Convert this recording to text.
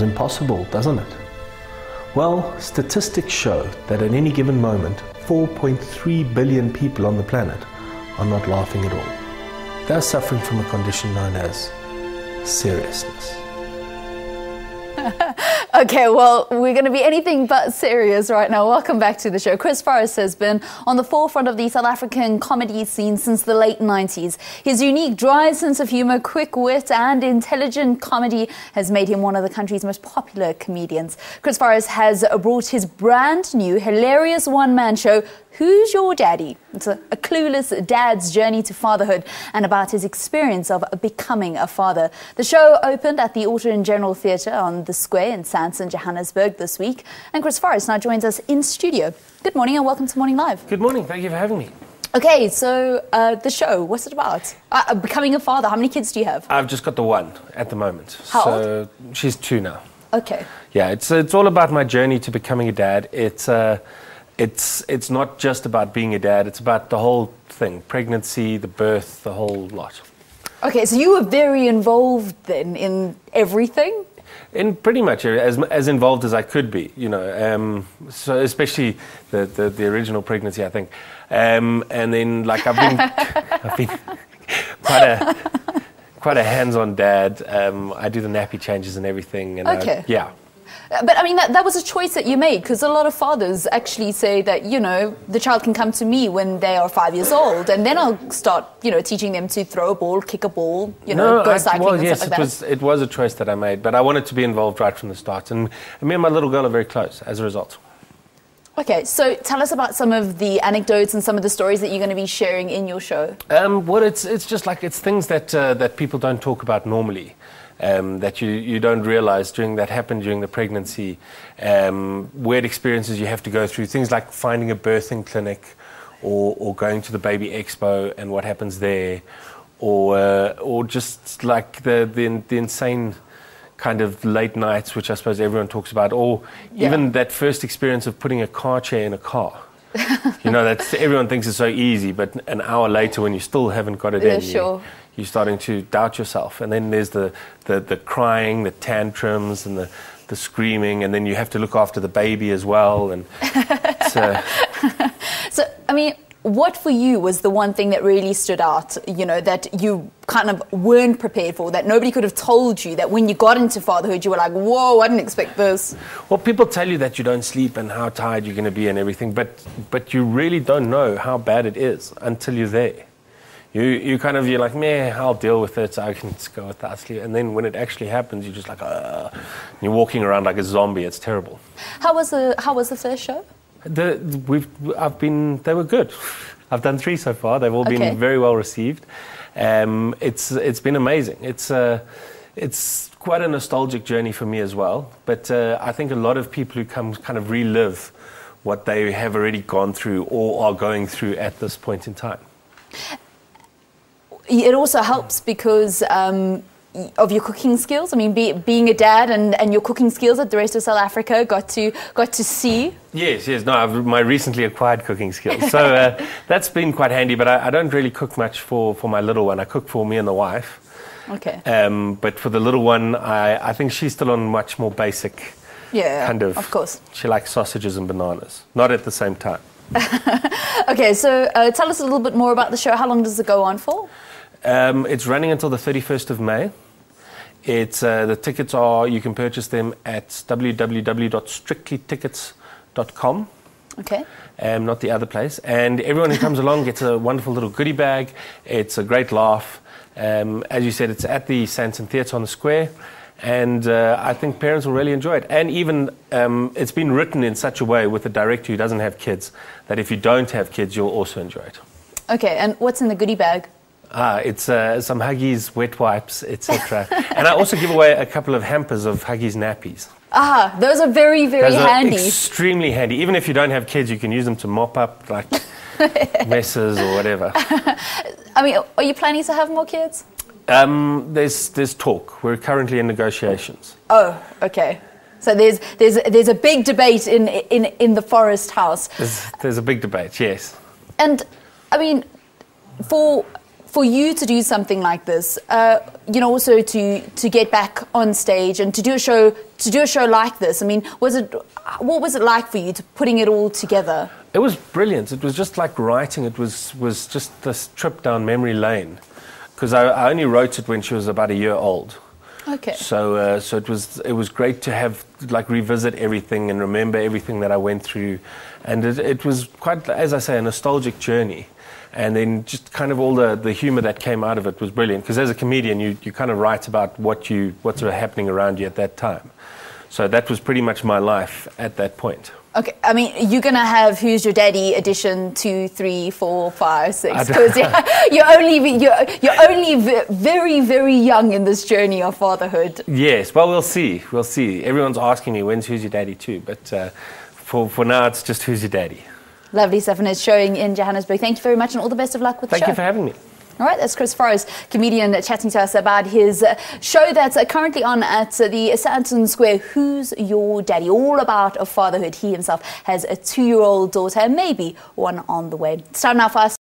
Impossible, doesn't it? Well, statistics show that at any given moment, 4.3 billion people on the planet are not laughing at all. They're suffering from a condition known as seriousness. Okay, well, we're going to be anything but serious right now. Welcome back to the show. Chris Forrest has been on the forefront of the South African comedy scene since the late 90s. His unique, dry sense of humour, quick wit and intelligent comedy has made him one of the country's most popular comedians. Chris Forrest has brought his brand new, hilarious one-man show, Who's Your Daddy? It's a clueless dad's journey to fatherhood and about his experience of becoming a father. The show opened at the Auto and General Theatre on the Square in Sandton, Johannesburg this week. And Chris Forrest now joins us in studio. Good morning and welcome to Morning Live. Good morning, thank you for having me. Okay, so the show, what's it about? Becoming a father, how many kids do you have? I've just got the one at the moment. How old? She's 2 now. Okay. Yeah, it's all about my journey to becoming a dad. It's not just about being a dad, it's about the whole thing, pregnancy, the birth, the whole lot. Okay, so you were very involved then in everything? In pretty much as involved as I could be, you know. So especially the original pregnancy, I think. And then like I've been quite a hands-on dad. I do the nappy changes and everything. And okay. Yeah. But I mean, that was a choice that you made, because a lot of fathers actually say that, you know, the child can come to me when they are 5 years old, and then I'll start, you know, teaching them to throw a ball, kick a ball, you know, go cycling and stuff like that. It was a choice that I made, but I wanted to be involved right from the start, and me and my little girl are very close as a result. Okay, so tell us about some of the anecdotes and some of the stories that you're going to be sharing in your show. Well, it's just like, it's things that people don't talk about normally. That you don't realize that happened during the pregnancy, weird experiences you have to go through, things like finding a birthing clinic or going to the baby expo and what happens there, or just like the insane kind of late nights, which I suppose everyone talks about, or even that first experience of putting a car chair in a car. You know, everyone thinks it's so easy, but an hour later when you still haven't got it in, you're starting to doubt yourself. And then there's the crying, the tantrums, and the screaming, and then you have to look after the baby as well. And so, I mean, what for you was the one thing that really stood out, you know, that you kind of weren't prepared for, that nobody could have told you, that when you got into fatherhood, you were like, whoa, I didn't expect this? Well, people tell you that you don't sleep and how tired you're going to be and everything, but you really don't know how bad it is until you're there. You're like, meh, I'll deal with it, I can just go without sleep. And then when it actually happens, you're just like, you're walking around like a zombie. It's terrible. How was the first show? They were good. I've done 3 so far. They've all been very well received. It's been amazing. It's quite a nostalgic journey for me as well. But I think a lot of people who come kind of relive what they have already gone through or are going through at this point in time. It also helps because of your cooking skills. I mean, being a dad and your cooking skills that the rest of South Africa got to see. Yes. No, my recently acquired cooking skills. So that's been quite handy. But I don't really cook much for my little one. I cook for me and the wife. Okay. But for the little one, I think she's still on much more basic. Yeah. Kind of course. She likes sausages and bananas, not at the same time. Okay, so tell us a little bit more about the show. How long does it go on for? It's running until the 31st of May. The tickets you can purchase them at www.strictlytickets.com. Okay. Not the other place. And everyone who comes along gets a wonderful little goodie bag. It's a great laugh. As you said, it's at the Sandton Theatre on the Square. And I think parents will really enjoy it. And even it's been written in such a way with a director who doesn't have kids that if you don't have kids, you'll also enjoy it. Okay, and what's in the goodie bag? It's some Huggies, wet wipes, etc. And I also give away a couple of hampers of Huggies nappies. Those are very, very handy. Extremely handy. Even if you don't have kids, you can use them to mop up like messes or whatever. I mean, are you planning to have more kids? There's talk. We're currently in negotiations. Oh, okay. So there's a big debate in the Forrest house. There's a big debate, yes. And I mean, for for you to do something like this, also to get back on stage and to do a show like this, I mean, what was it like for you putting it all together? It was brilliant. It was just like writing. It was just this trip down memory lane, because I only wrote it when she was about a year old. Okay. So it was great to have revisit everything and remember everything that I went through, and it was quite, as I say, a nostalgic journey. And then just kind of all the humour that came out of it was brilliant, because as a comedian you kind of write about what's sort of happening around you at that time. So that was pretty much my life at that point. Okay, I mean, you're going to have Who's Your Daddy edition 2, 3, 4, 5, 6, because you're only very, very young in this journey of fatherhood. Yes, well, we'll see. We'll see. Everyone's asking me, when's Who's Your Daddy 2? But for now, it's just Who's Your Daddy. Lovely stuff, and it's showing in Johannesburg. Thank you very much, and all the best of luck with the show. Thank you for having me. All right, that's Chris Forrest, comedian, chatting to us about his show that's currently on at the Sandton Square, Who's Your Daddy? All about fatherhood. He himself has a 2-year-old daughter, and maybe one on the way. It's time now for us